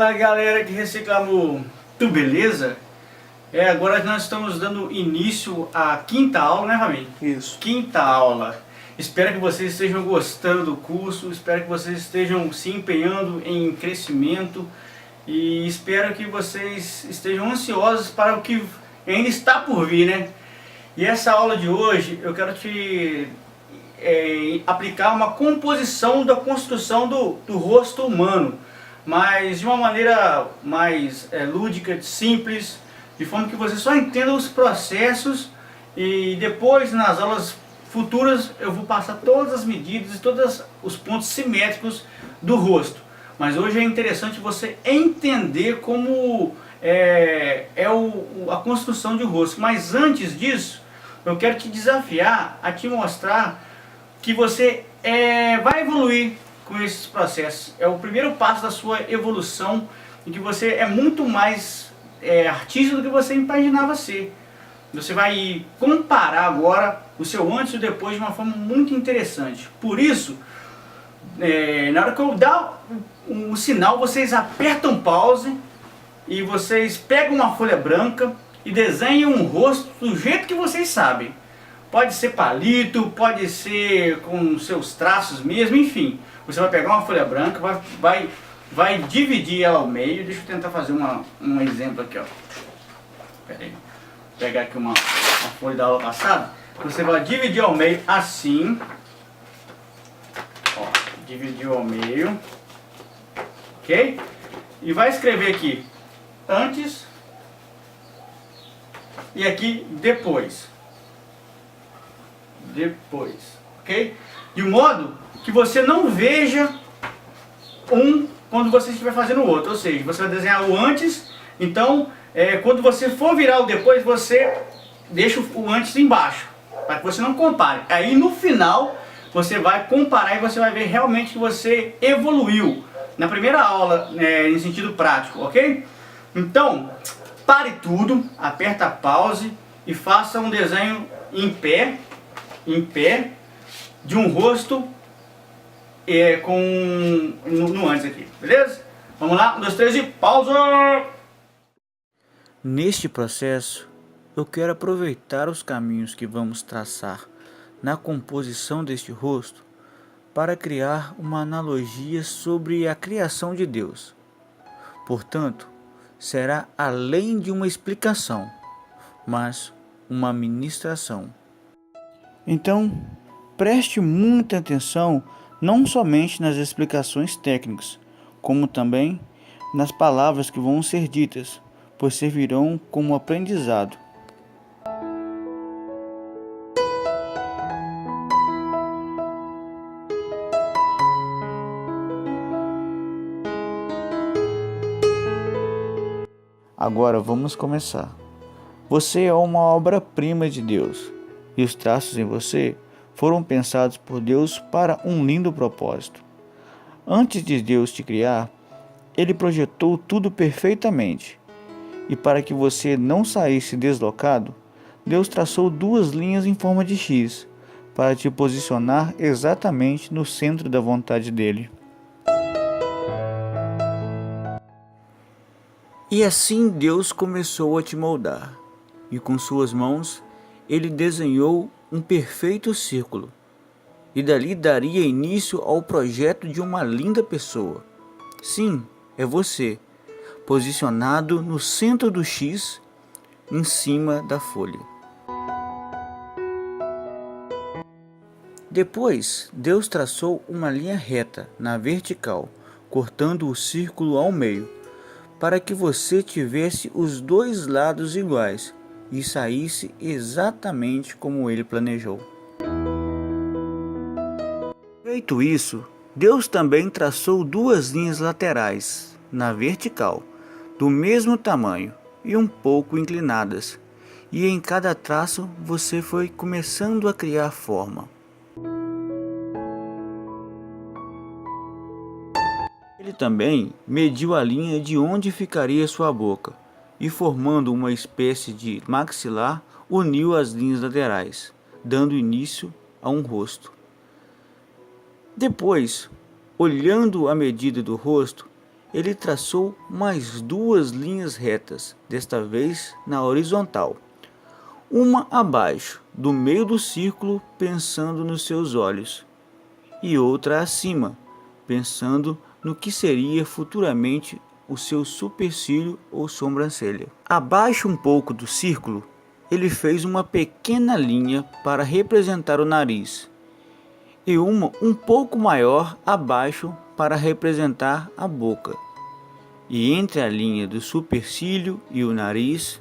Fala galera que recicla amor, tudo beleza? Agora nós estamos dando início à quinta aula, né Rami? Isso. Quinta aula. Espero que vocês estejam gostando do curso, espero que vocês estejam se empenhando em crescimento e espero que vocês estejam ansiosos para o que ainda está por vir, né? E essa aula de hoje eu quero te aplicar uma composição da construção do rosto humano, mas de uma maneira mais lúdica, simples, de forma que você só entenda os processos e depois nas aulas futuras eu vou passar todas as medidas e todos os pontos simétricos do rosto. Mas hoje é interessante você entender como a construção de rosto. Mas antes disso, eu quero te desafiar a te mostrar que você vai evoluir com esses processos. É o primeiro passo da sua evolução, em que você é muito mais artista do que você imaginava ser. Você vai comparar agora o seu antes e o depois de uma forma muito interessante. Por isso, na hora que eu dar um sinal, vocês apertam pause e vocês pegam uma folha branca e desenham um rosto do jeito que vocês sabem. Pode ser palito, pode ser com seus traços mesmo, enfim. Você vai pegar uma folha branca, vai dividir ela ao meio. Deixa eu tentar fazer um exemplo aqui, ó. Pera aí. Vou pegar aqui uma folha da aula passada. Você vai dividir ao meio assim. Ó, dividiu ao meio. Ok? E vai escrever aqui antes e aqui depois. Ok? De modo que você não veja quando você estiver fazendo o outro, ou seja, você vai desenhar o antes, então quando você for virar o depois, você deixa o antes embaixo, para que você não compare. Aí no final, você vai comparar e você vai ver realmente que você evoluiu na primeira aula, em sentido prático, ok? Então, pare tudo, aperta pause e faça um desenho em pé, de um rosto no antes aqui, beleza? Vamos lá, 1, 2, 3 e pausa! Neste processo, eu quero aproveitar os caminhos que vamos traçar na composição deste rosto para criar uma analogia sobre a criação de Deus. Portanto, será além de uma explicação, mas uma ministração. Então, preste muita atenção não somente nas explicações técnicas, como também nas palavras que vão ser ditas, pois servirão como aprendizado. Agora vamos começar. Você é uma obra-prima de Deus, e os traços em você foram pensados por Deus para um lindo propósito. Antes de Deus te criar, Ele projetou tudo perfeitamente. E para que você não saísse deslocado, Deus traçou 2 linhas em forma de X, para te posicionar exatamente no centro da vontade dEle. E assim Deus começou a te moldar, e com suas mãos Ele desenhou um perfeito círculo, e dali daria início ao projeto de uma linda pessoa. Sim, é você, posicionado no centro do X, em cima da folha. Depois, Deus traçou uma linha reta na vertical, cortando o círculo ao meio, para que você tivesse os 2 lados iguais e saísse exatamente como Ele planejou. Feito isso, Deus também traçou 2 linhas laterais, na vertical, do mesmo tamanho e um pouco inclinadas, e em cada traço você foi começando a criar forma. Ele também mediu a linha de onde ficaria sua boca, e formando uma espécie de maxilar, uniu as linhas laterais, dando início a um rosto. Depois, olhando a medida do rosto, ele traçou mais 2 linhas retas, desta vez na horizontal. Uma abaixo, do meio do círculo, pensando nos seus olhos, e outra acima, pensando no que seria futuramente o seu supercílio ou sobrancelha. Abaixo um pouco do círculo, ele fez uma pequena linha para representar o nariz, e uma um pouco maior abaixo para representar a boca. E entre a linha do supercílio e o nariz,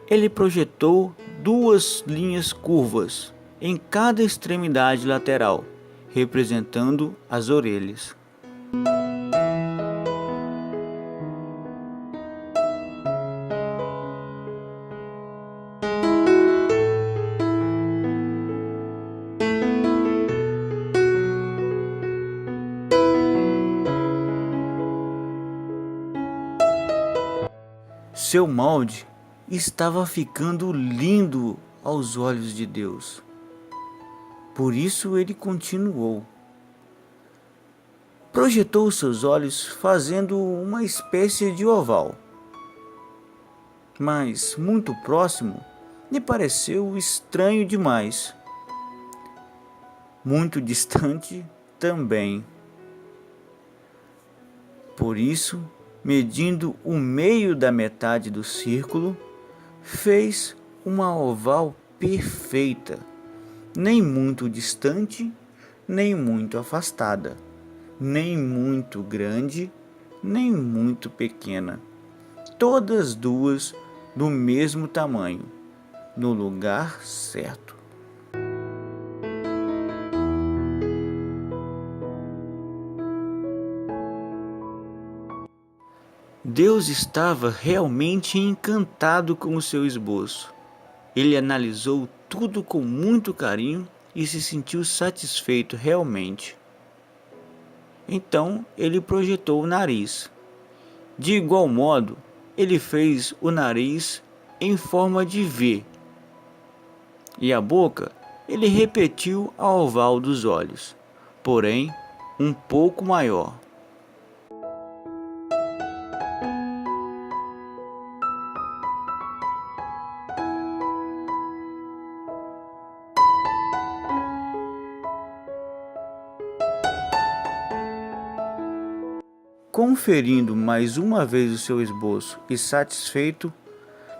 ele projetou 2 linhas curvas em cada extremidade lateral, representando as orelhas. Seu molde estava ficando lindo aos olhos de Deus. Por isso ele continuou. Projetou seus olhos fazendo uma espécie de oval. Mas, muito próximo, lhe pareceu estranho demais. Muito distante também. Por isso, medindo o meio da metade do círculo, fez uma oval perfeita, nem muito distante, nem muito afastada, nem muito grande, nem muito pequena, todas duas do mesmo tamanho, no lugar certo. Deus estava realmente encantado com o seu esboço. Ele analisou tudo com muito carinho e se sentiu satisfeito realmente. Então ele projetou o nariz. De igual modo, ele fez o nariz em forma de V. E a boca ele repetiu a oval dos olhos, porém um pouco maior. Conferindo mais uma vez o seu esboço e satisfeito,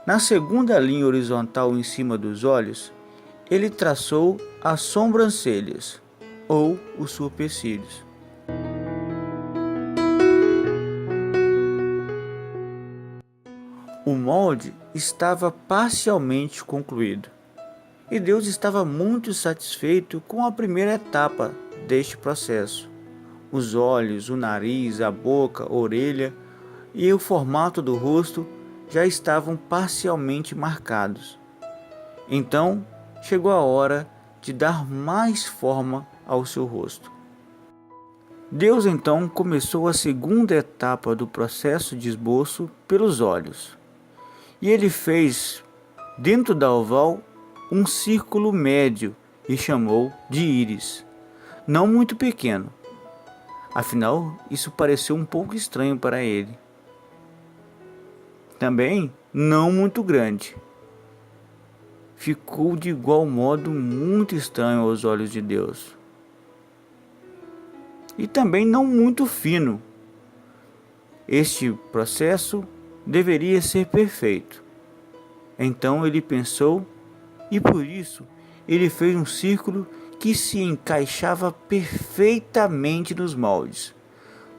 na segunda linha horizontal em cima dos olhos, ele traçou as sobrancelhas, ou os supercílios. O molde estava parcialmente concluído, e Deus estava muito satisfeito com a primeira etapa deste processo. Os olhos, o nariz, a boca, a orelha e o formato do rosto já estavam parcialmente marcados. Então, chegou a hora de dar mais forma ao seu rosto. Deus então começou a segunda etapa do processo de esboço pelos olhos. E ele fez, dentro da oval, um círculo médio e chamou de íris, não muito pequeno. Afinal, isso pareceu um pouco estranho para ele. Também não muito grande. Ficou de igual modo muito estranho aos olhos de Deus. E também não muito fino. Este processo deveria ser perfeito. Então ele pensou, e por isso ele fez um círculo que se encaixava perfeitamente nos moldes,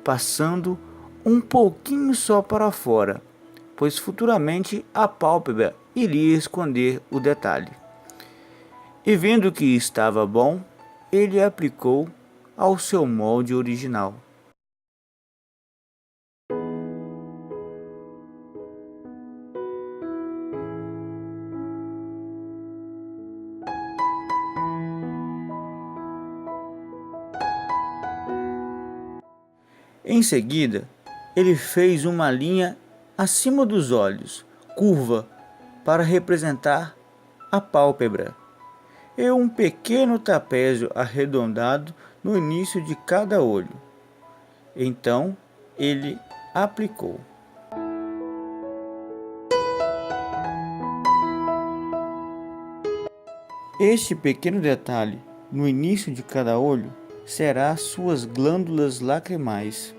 passando um pouquinho só para fora, pois futuramente a pálpebra iria esconder o detalhe. E vendo que estava bom, ele aplicou ao seu molde original. Em seguida, ele fez uma linha acima dos olhos, curva, para representar a pálpebra, e um pequeno trapézio arredondado no início de cada olho. Então, ele aplicou. Este pequeno detalhe no início de cada olho será suas glândulas lacrimais.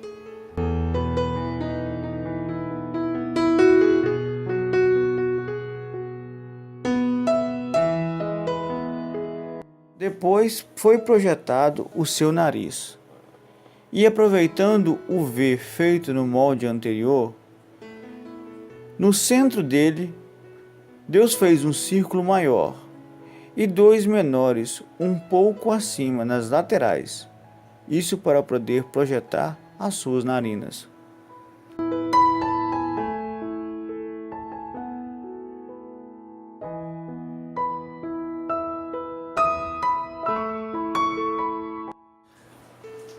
Depois foi projetado o seu nariz. E aproveitando o V feito no molde anterior, no centro dele, Deus fez um círculo maior e dois menores um pouco acima nas laterais, isso para poder projetar as suas narinas.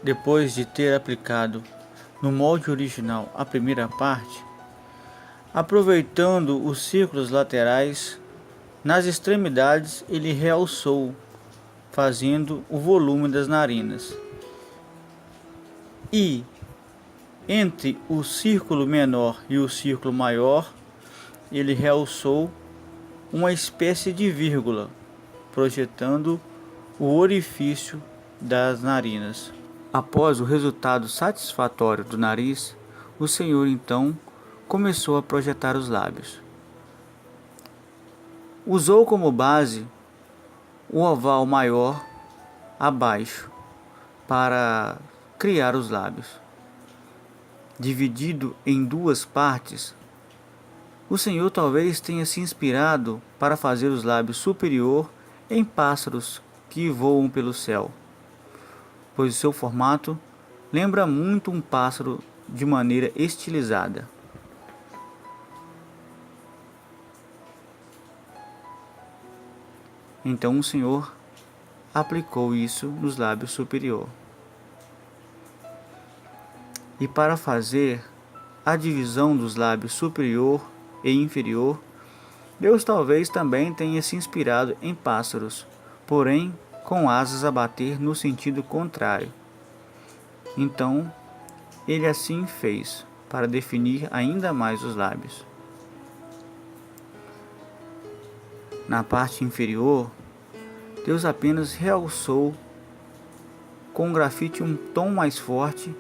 Depois de ter aplicado no molde original a primeira parte, aproveitando os círculos laterais, nas extremidades ele realçou, fazendo o volume das narinas. E entre o círculo menor e o círculo maior, ele realçou uma espécie de vírgula, projetando o orifício das narinas. Após o resultado satisfatório do nariz, o Senhor então começou a projetar os lábios. Usou como base o oval maior abaixo para criar os lábios. Dividido em duas partes, o Senhor talvez tenha se inspirado para fazer os lábios superior em pássaros que voam pelo céu, pois o seu formato lembra muito um pássaro de maneira estilizada. Então o Senhor aplicou isso nos lábios superior. E para fazer a divisão dos lábios superior e inferior, Deus talvez também tenha se inspirado em pássaros, porém com asas a bater no sentido contrário. Então, ele assim fez, para definir ainda mais os lábios. Na parte inferior, Deus apenas realçou com grafite um tom mais forte.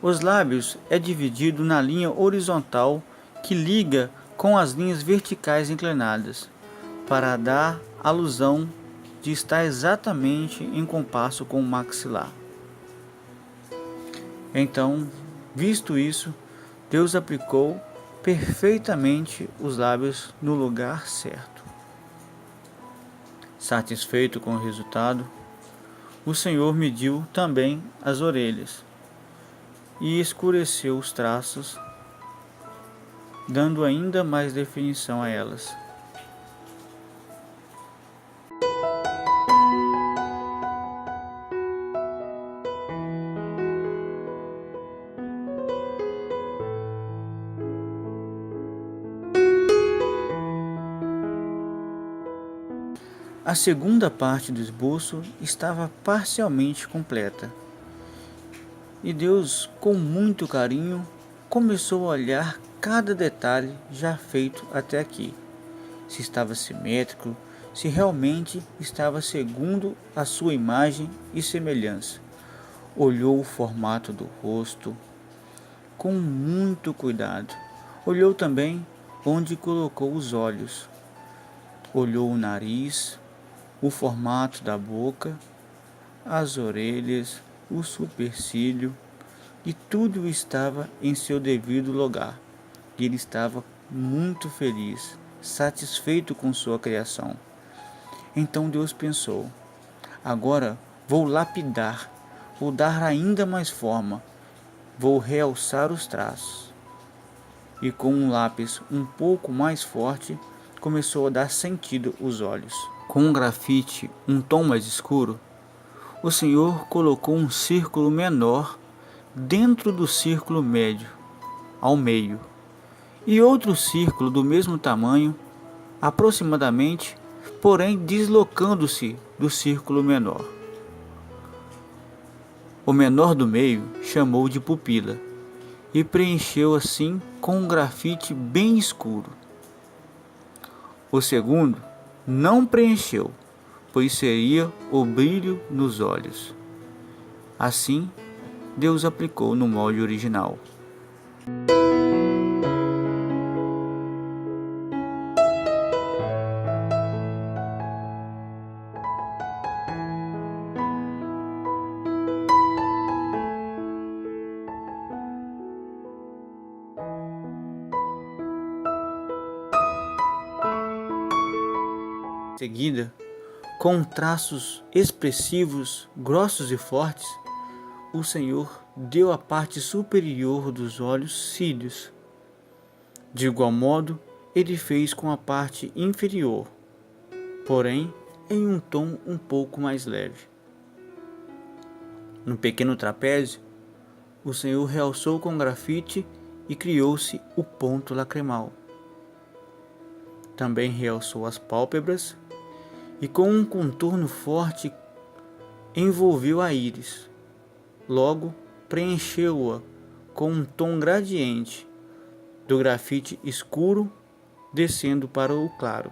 Os lábios é dividido na linha horizontal que liga com as linhas verticais inclinadas, para dar alusão de estar exatamente em compasso com o maxilar. Então, visto isso, Deus aplicou perfeitamente os lábios no lugar certo. Satisfeito com o resultado, o Senhor mediu também as orelhas e escureceu os traços, dando ainda mais definição a elas. A segunda parte do esboço estava parcialmente completa, e Deus, com muito carinho, começou a olhar cada detalhe já feito até aqui, se estava simétrico, se realmente estava segundo a sua imagem e semelhança. Olhou o formato do rosto com muito cuidado, olhou também onde colocou os olhos, olhou o nariz, o formato da boca, as orelhas, o supercílio, e tudo estava em seu devido lugar. E ele estava muito feliz, satisfeito com sua criação. Então Deus pensou: agora vou lapidar, vou dar ainda mais forma, vou realçar os traços. E com um lápis um pouco mais forte, começou a dar sentido aos olhos. Com um grafite um tom mais escuro, o Senhor colocou um círculo menor dentro do círculo médio, ao meio, e outro círculo do mesmo tamanho, aproximadamente, porém deslocando-se do círculo menor. O menor do meio chamou de pupila e preencheu assim com um grafite bem escuro. O segundo não preencheu, pois seria o brilho nos olhos. Assim, Deus aplicou no molde original. Em seguida, com traços expressivos, grossos e fortes, o Senhor deu à parte superior dos olhos cílios. De igual modo, ele fez com a parte inferior, porém em um tom um pouco mais leve. No pequeno trapézio, o Senhor realçou com grafite e criou-se o ponto lacrimal. Também realçou as pálpebras e com um contorno forte envolveu a íris. Logo, preencheu-a com um tom gradiente, do grafite escuro descendo para o claro.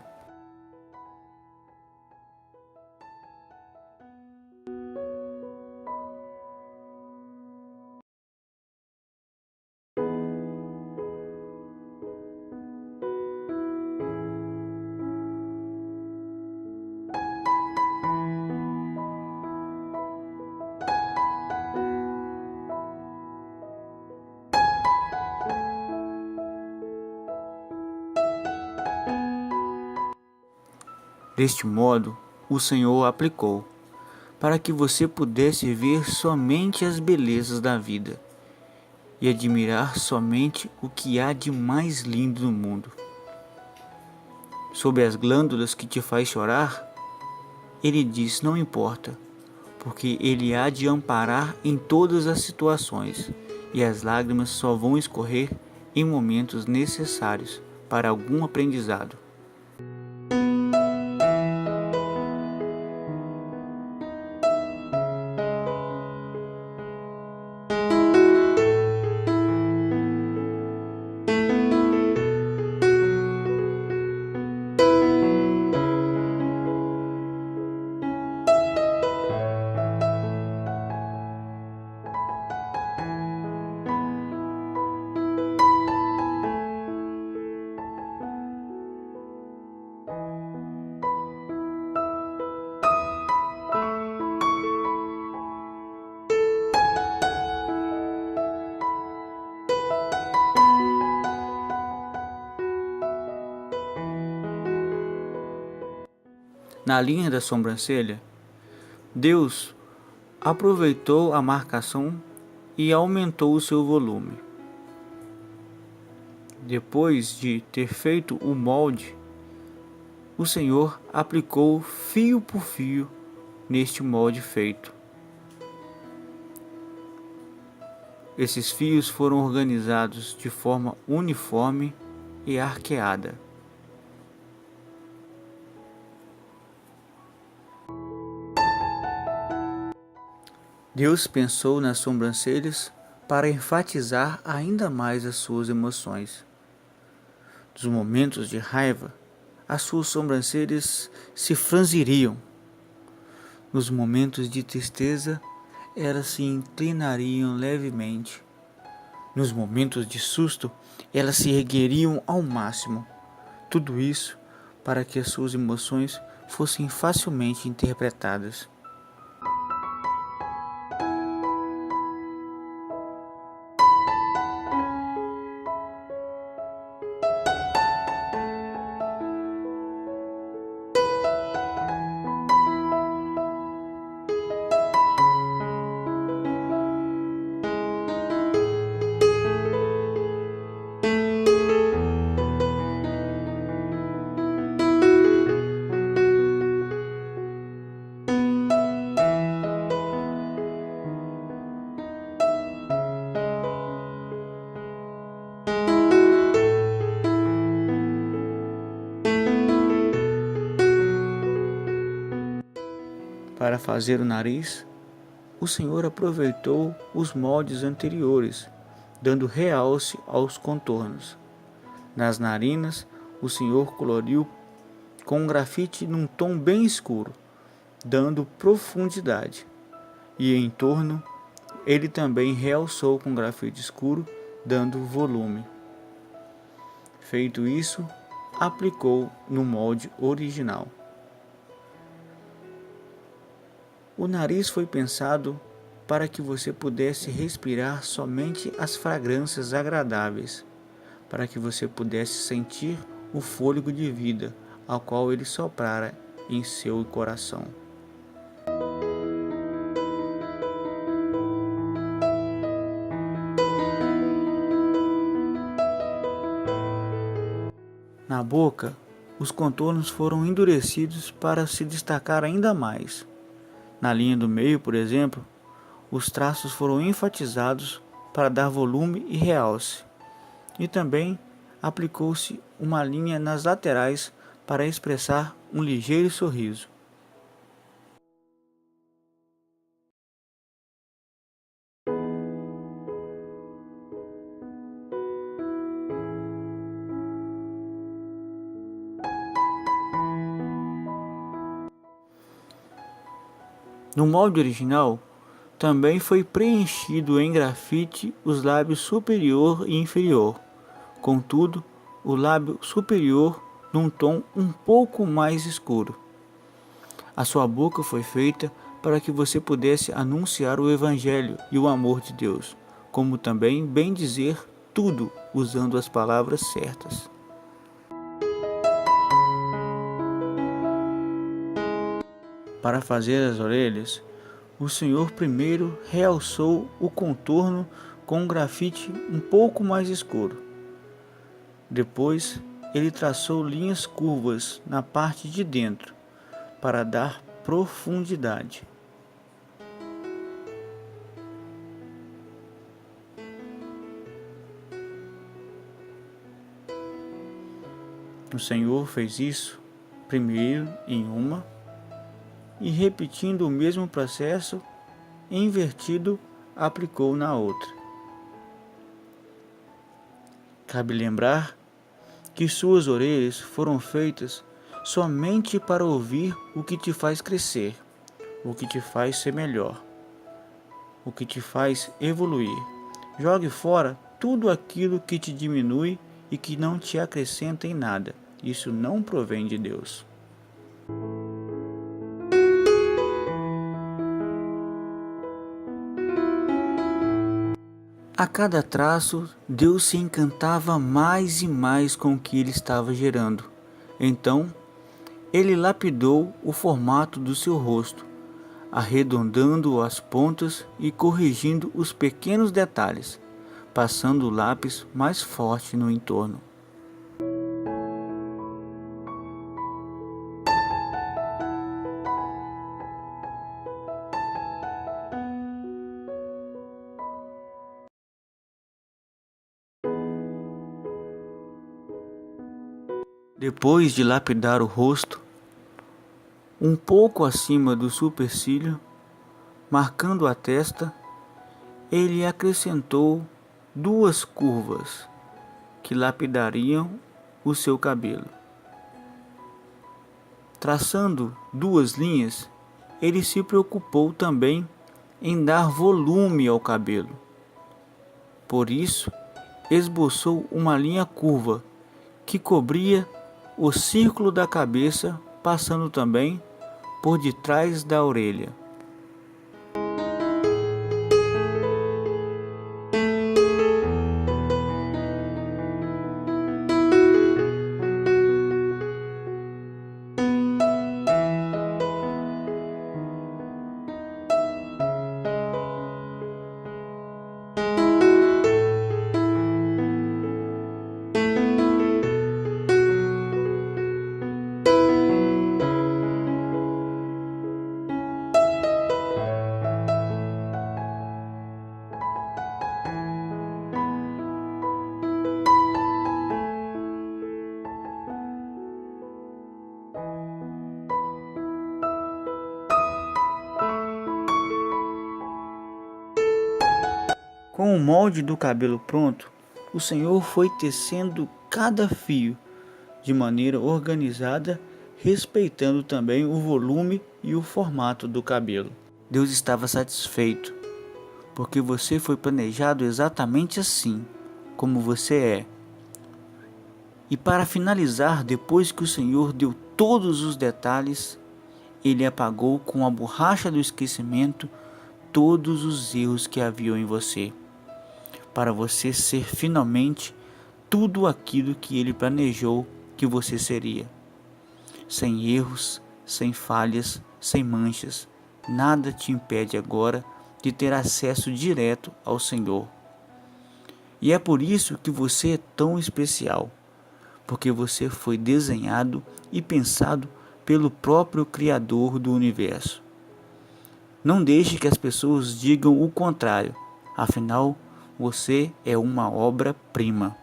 Deste modo, o Senhor aplicou, para que você pudesse ver somente as belezas da vida e admirar somente o que há de mais lindo no mundo. Sobre as glândulas que te faz chorar, ele diz: não importa, porque ele há de amparar em todas as situações, e as lágrimas só vão escorrer em momentos necessários para algum aprendizado. Na linha da sobrancelha, Deus aproveitou a marcação e aumentou o seu volume. Depois de ter feito o molde, o Senhor aplicou fio por fio neste molde feito. Esses fios foram organizados de forma uniforme e arqueada. Deus pensou nas sobrancelhas para enfatizar ainda mais as suas emoções. Nos momentos de raiva, as suas sobrancelhas se franziriam. Nos momentos de tristeza, elas se inclinariam levemente. Nos momentos de susto, elas se ergueriam ao máximo. Tudo isso para que as suas emoções fossem facilmente interpretadas. Para fazer o nariz, o Senhor aproveitou os moldes anteriores, dando realce aos contornos. Nas narinas, o Senhor coloriu com um grafite num tom bem escuro, dando profundidade. E em torno, ele também realçou com grafite escuro, dando volume. Feito isso, aplicou no molde original. O nariz foi pensado para que você pudesse respirar somente as fragrâncias agradáveis, para que você pudesse sentir o fôlego de vida ao qual ele soprara em seu coração. Na boca, os contornos foram endurecidos para se destacar ainda mais. Na linha do meio, por exemplo, os traços foram enfatizados para dar volume e realce. E também aplicou-se uma linha nas laterais para expressar um ligeiro sorriso. No molde original, também foi preenchido em grafite os lábios superior e inferior. Contudo, o lábio superior num tom um pouco mais escuro. A sua boca foi feita para que você pudesse anunciar o Evangelho e o amor de Deus, como também bem dizer tudo usando as palavras certas. Para fazer as orelhas, o Senhor primeiro realçou o contorno com um grafite um pouco mais escuro. Depois, ele traçou linhas curvas na parte de dentro, para dar profundidade. O Senhor fez isso primeiro em uma, e repetindo o mesmo processo, invertido, aplicou na outra. Cabe lembrar que suas orelhas foram feitas somente para ouvir o que te faz crescer, o que te faz ser melhor, o que te faz evoluir. Jogue fora tudo aquilo que te diminui e que não te acrescenta em nada. Isso não provém de Deus. A cada traço, Deus se encantava mais e mais com o que ele estava gerando. Então, ele lapidou o formato do seu rosto, arredondando as pontas e corrigindo os pequenos detalhes, passando o lápis mais forte no entorno. Depois de lapidar o rosto, um pouco acima do supercílio, marcando a testa, ele acrescentou duas curvas que lapidariam o seu cabelo. Traçando duas linhas, ele se preocupou também em dar volume ao cabelo. Por isso, esboçou uma linha curva que cobria o círculo da cabeça, passando também por detrás da orelha. Com o molde do cabelo pronto, o Senhor foi tecendo cada fio de maneira organizada, respeitando também o volume e o formato do cabelo. Deus estava satisfeito, porque você foi planejado exatamente assim, como você é. E para finalizar, depois que o Senhor deu todos os detalhes, Ele apagou com a borracha do esquecimento todos os erros que haviam em você, para você ser finalmente tudo aquilo que Ele planejou que você seria. Sem erros, sem falhas, sem manchas, nada te impede agora de ter acesso direto ao Senhor. E é por isso que você é tão especial, porque você foi desenhado e pensado pelo próprio Criador do Universo. Não deixe que as pessoas digam o contrário, afinal, você é uma obra-prima.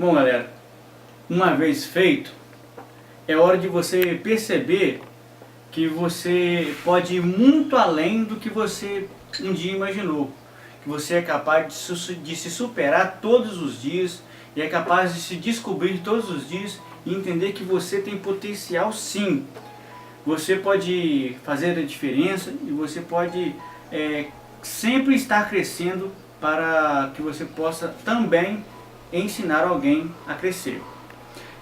Bom, galera, uma vez feito, é hora de você perceber que você pode ir muito além do que você um dia imaginou. Que você é capaz de se superar todos os dias e é capaz de se descobrir todos os dias e entender que você tem potencial sim. Você pode fazer a diferença e você pode sempre estar crescendo para que você possa também ensinar alguém a crescer.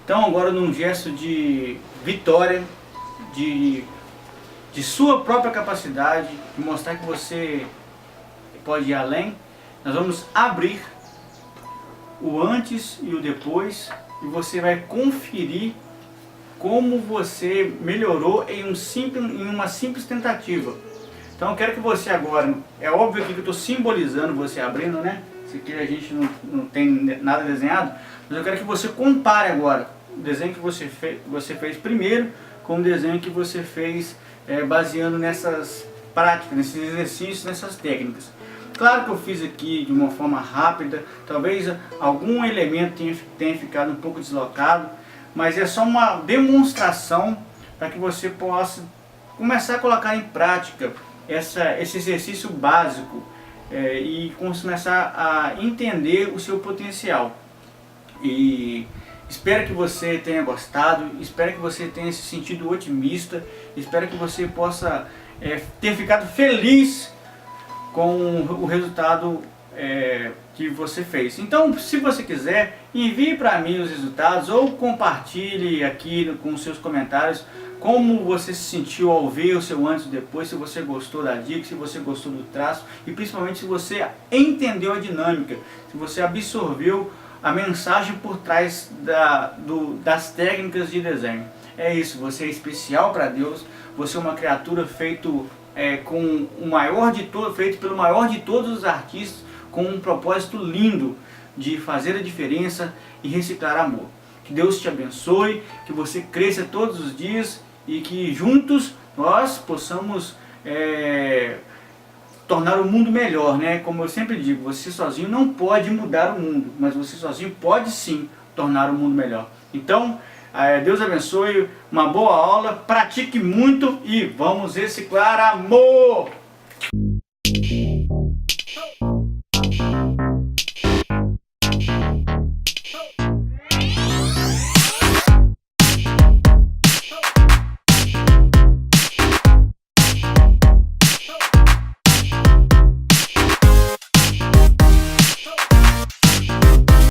Então agora, num gesto de vitória, de sua própria capacidade, de mostrar que você pode ir além, nós vamos abrir o antes e o depois e você vai conferir como você melhorou em uma simples tentativa. Então eu quero que você agora, é óbvio que eu estou simbolizando você abrindo, né? Isso aqui a gente não tem nada desenhado, mas eu quero que você compare agora o desenho que você fez primeiro com o desenho que você fez baseando nessas práticas, nesses exercícios, nessas técnicas. Claro que eu fiz aqui de uma forma rápida, talvez algum elemento tenha ficado um pouco deslocado, mas é só uma demonstração para que você possa começar a colocar em prática esse exercício básico e começar a entender o seu potencial. E espero que você tenha gostado, espero que você tenha se sentido otimista, espero que você possa ter ficado feliz com o resultado que você fez. Então, se você quiser, envie para mim os resultados ou compartilhe aqui com os seus comentários como você se sentiu ao ver o seu antes e depois, se você gostou da dica, se você gostou do traço e principalmente se você entendeu a dinâmica, se você absorveu a mensagem por trás das técnicas de desenho. É isso, você é especial para Deus, você é uma criatura feito pelo maior de todos os artistas, com um propósito lindo de fazer a diferença e reciclar amor. Que Deus te abençoe, que você cresça todos os dias e que juntos nós possamos tornar o mundo melhor, né? Como eu sempre digo, você sozinho não pode mudar o mundo, mas você sozinho pode sim tornar o mundo melhor. Então, Deus abençoe, uma boa aula, pratique muito e vamos reciclar amor!